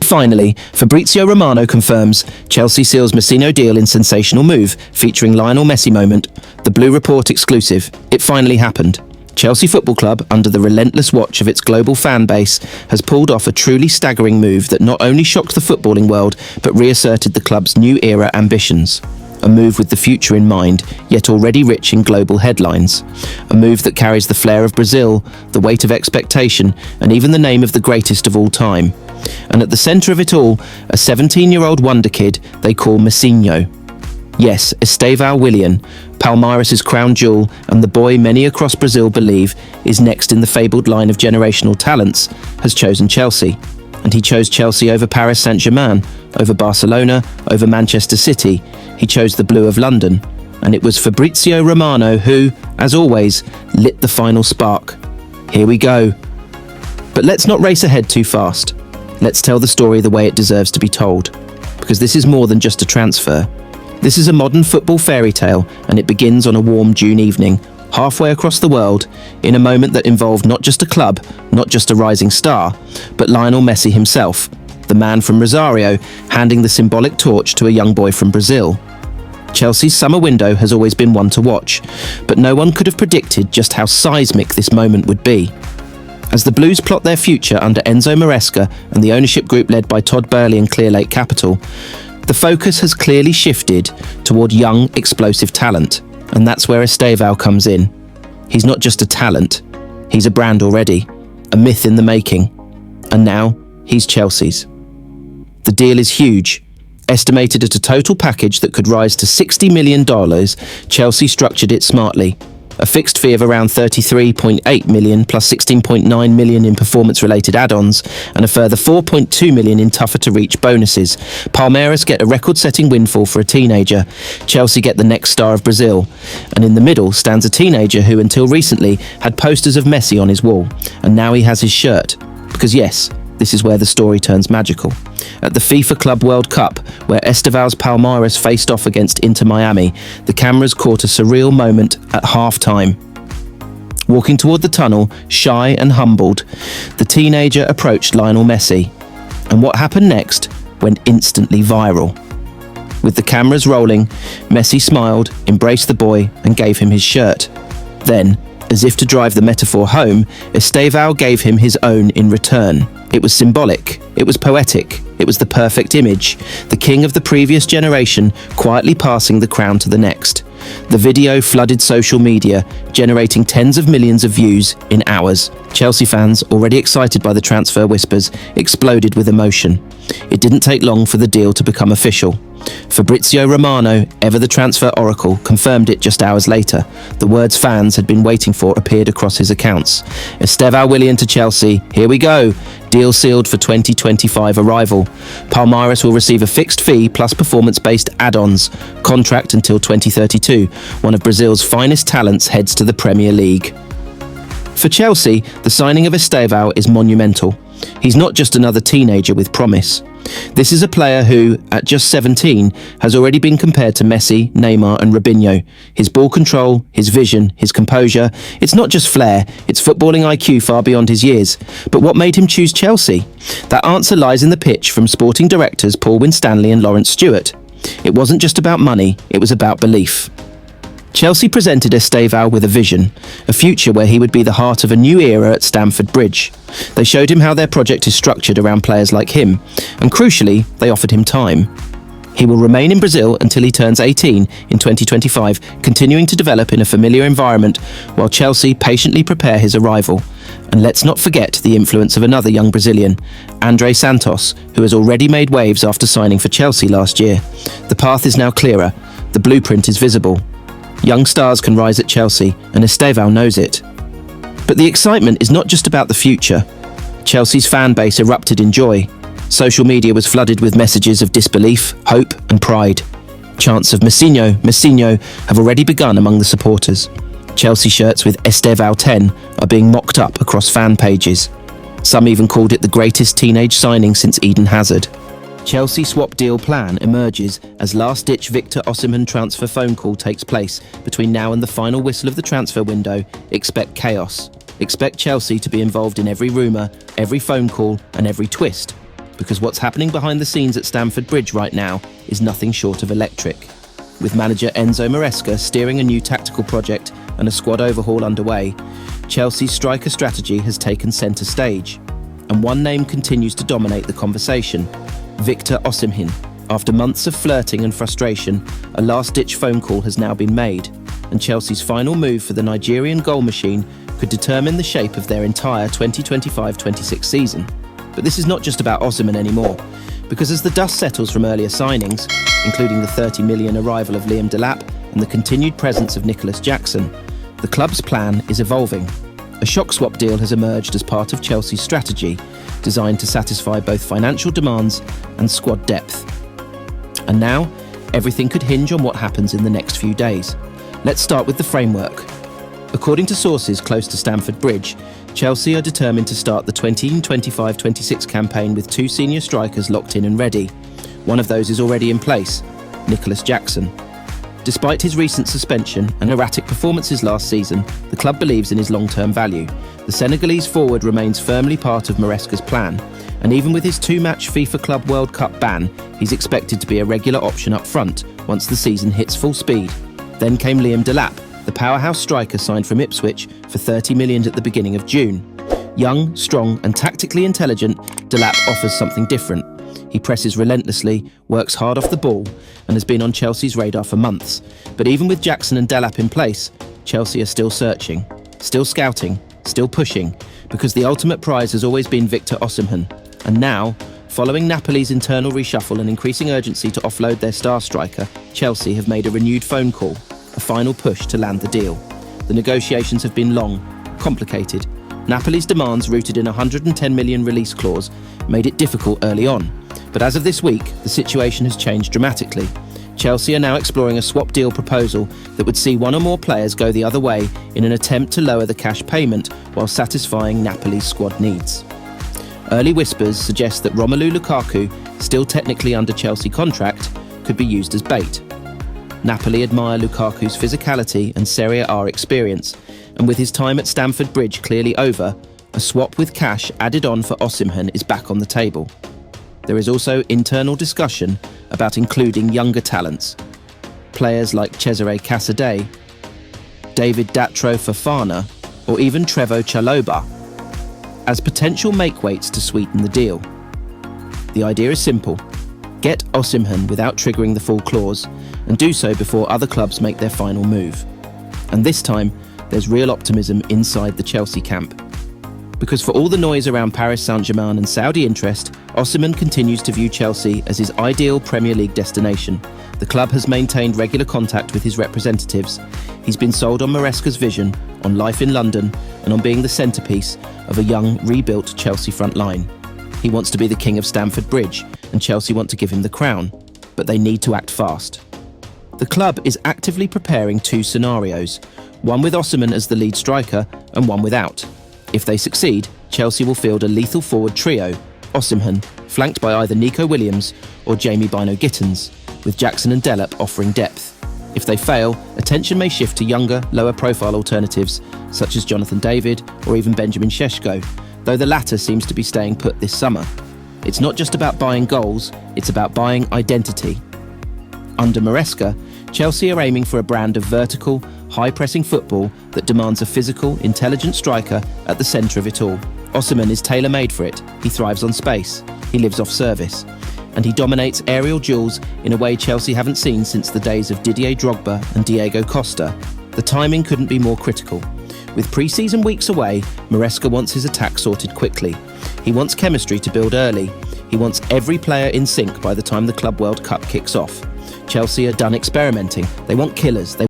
finally, Fabrizio Romano confirms Chelsea seals Messi'S deal in sensational move featuring Lionel Messi moment. The Blue Report exclusive. It finally happened. Chelsea Football Club, under the relentless watch of its global fan base, has pulled off a truly staggering move that not only shocked the footballing world, but reasserted the club's new era ambitions. A move with the future in mind, yet already rich in global headlines. A move that carries the flair of Brazil, the weight of expectation, and even the name of the greatest of all time. And at the centre of it all, a 17-year-old wonder kid they call Messi'S. Yes, Estevao Willian, Palmeiras' crown jewel, and the boy many across Brazil believe is next in the fabled line of generational talents, has chosen Chelsea. And he chose Chelsea over Paris Saint-Germain, over Barcelona, over Manchester City. He chose the blue of London. And it was Fabrizio Romano who, as always, lit the final spark. Here we go. But let's not race ahead too fast. Let's tell the story the way it deserves to be told. Because this is more than just a transfer. This is a modern football fairy tale, and it begins on a warm June evening, halfway across the world, in a moment that involved not just a club, not just a rising star, but Lionel Messi himself, the man from Rosario, handing the symbolic torch to a young boy from Brazil. Chelsea's summer window has always been one to watch, but no one could have predicted just how seismic this moment would be. As the Blues plot their future under Enzo Maresca and the ownership group led by Todd Boehly and Clearlake Capital, the focus has clearly shifted toward young, explosive talent, and that's where Estevao comes in. He's not just a talent, he's a brand already, a myth in the making, and now he's Chelsea's. The deal is huge. Estimated at a total package that could rise to $60 million, Chelsea structured it smartly. A fixed fee of around $33.8 million plus $16.9 million in performance-related add-ons and a further $4.2 million in tougher-to-reach bonuses. Palmeiras get a record-setting windfall for a teenager. Chelsea get the next star of Brazil. And in the middle stands a teenager who until recently had posters of Messi on his wall. And now he has his shirt. Because yes, this is where the story turns magical. At the FIFA Club World Cup, where Estevao's Palmeiras faced off against Inter Miami, the cameras caught a surreal moment at half-time. Walking toward the tunnel, shy and humbled, the teenager approached Lionel Messi. And what happened next went instantly viral. With the cameras rolling, Messi smiled, embraced the boy, and gave him his shirt. Then, as if to drive the metaphor home, Estevao gave him his own in return. It was symbolic, it was poetic, it was the perfect image, the king of the previous generation quietly passing the crown to the next. The video flooded social media, generating tens of millions of views in hours. Chelsea fans, already excited by the transfer whispers, exploded with emotion. It didn't take long for the deal to become official. Fabrizio Romano, ever the transfer oracle, confirmed it just hours later. The words fans had been waiting for appeared across his accounts. Estevao Willian to Chelsea, here we go. Deal sealed for 2025 arrival. Palmeiras will receive a fixed fee plus performance-based add-ons. Contract until 2032. One of Brazil's finest talents heads to the Premier League. For Chelsea, the signing of Estevao is monumental. He's not just another teenager with promise. This is a player who, at just 17, has already been compared to Messi, Neymar and Robinho. His ball control, his vision, his composure, it's not just flair, it's footballing IQ far beyond his years. But what made him choose Chelsea? That answer lies in the pitch from sporting directors Paul Winstanley and Lawrence Stewart. It wasn't just about money, it was about belief. Chelsea presented Estevao with a vision, a future where he would be the heart of a new era at Stamford Bridge. They showed him how their project is structured around players like him, and crucially, they offered him time. He will remain in Brazil until he turns 18 in 2025, continuing to develop in a familiar environment while Chelsea patiently prepare his arrival. And let's not forget the influence of another young Brazilian, André Santos, who has already made waves after signing for Chelsea last year. The path is now clearer, the blueprint is visible. Young stars can rise at Chelsea, and Estevao knows it. But the excitement is not just about the future. Chelsea's fan base erupted in joy. Social media was flooded with messages of disbelief, hope and pride. Chants of Messi'S have already begun among the supporters. Chelsea shirts with Estevao 10 are being mocked up across fan pages. Some even called it the greatest teenage signing since Eden Hazard. Chelsea swap deal plan emerges as last-ditch Victor Osimhen transfer phone call takes place. Between now and the final whistle of the transfer window, expect chaos. Expect Chelsea to be involved in every rumour, every phone call and every twist. Because what's happening behind the scenes at Stamford Bridge right now is nothing short of electric. With manager Enzo Maresca steering a new tactical project and a squad overhaul underway, Chelsea's striker strategy has taken centre stage. And one name continues to dominate the conversation: Victor Osimhen. After months of flirting and frustration, a last-ditch phone call has now been made, and Chelsea's final move for the Nigerian goal machine could determine the shape of their entire 2025-26 season. But this is not just about Osimhen anymore, because as the dust settles from earlier signings, including the 30 million arrival of Liam Delap and the continued presence of Nicholas Jackson, the club's plan is evolving. A shock swap deal has emerged as part of Chelsea's strategy, designed to satisfy both financial demands and squad depth. And now, everything could hinge on what happens in the next few days. Let's start with the framework. According to sources close to Stamford Bridge, Chelsea are determined to start the 2025-26 campaign with two senior strikers locked in and ready. One of those is already in place, Nicholas Jackson. Despite his recent suspension and erratic performances last season, the club believes in his long-term value. The Senegalese forward remains firmly part of Maresca'S plan, and even with his two-match FIFA Club World Cup ban, he's expected to be a regular option up front once the season hits full speed. Then came Liam Delap, the powerhouse striker signed from Ipswich for 30 million at the beginning of June. Young, strong and tactically intelligent, Delap offers something different. He presses relentlessly, works hard off the ball and has been on Chelsea's radar for months. But even with Jackson and Delap in place, Chelsea are still searching, still scouting, still pushing, because the ultimate prize has always been Victor Osimhen. And now, following Napoli's internal reshuffle and increasing urgency to offload their star striker, Chelsea have made a renewed phone call, a final push to land the deal. The negotiations have been long, complicated. Napoli's demands, rooted in a 110 million release clause, made it difficult early on. But as of this week, the situation has changed dramatically. Chelsea are now exploring a swap deal proposal that would see one or more players go the other way in an attempt to lower the cash payment while satisfying Napoli's squad needs. Early whispers suggest that Romelu Lukaku, still technically under Chelsea contract, could be used as bait. Napoli admire Lukaku's physicality and Serie A experience, and with his time at Stamford Bridge clearly over, a swap with cash added on for Osimhen is back on the table. There is also internal discussion about including younger talents, players like Cesare Casadei, David Datro Fofana, or even Trevoh Chalobah, as potential makeweights to sweeten the deal. The idea is simple: get Osimhen without triggering the full clause, and do so before other clubs make their final move. And this time, there's real optimism inside the Chelsea camp. Because for all the noise around Paris Saint-Germain and Saudi interest, Osimhen continues to view Chelsea as his ideal Premier League destination. The club has maintained regular contact with his representatives. He's been sold on Maresca'S vision, on life in London, and on being the centrepiece of a young, rebuilt Chelsea front line. He wants to be the king of Stamford Bridge, and Chelsea want to give him the crown, but they need to act fast. The club is actively preparing two scenarios, one with Osimhen as the lead striker and one without. If they succeed, Chelsea will field a lethal forward trio, Osimhen, flanked by either Nico Williams or Jamie Bino-Gittens, with Jackson and Delap offering depth. If they fail, attention may shift to younger, lower-profile alternatives, such as Jonathan David or even Benjamin Šeško, though the latter seems to be staying put this summer. It's not just about buying goals, it's about buying identity. Under Maresca, Chelsea are aiming for a brand of vertical, high-pressing football that demands a physical, intelligent striker at the centre of it all. Osimhen is tailor-made for it. He thrives on space, he lives off service, and he dominates aerial duels in a way Chelsea haven't seen since the days of Didier Drogba and Diego Costa. The timing couldn't be more critical. With pre-season weeks away, Maresca wants his attack sorted quickly. He wants chemistry to build early. He wants every player in sync by the time the Club World Cup kicks off. Chelsea are done experimenting. They want killers. They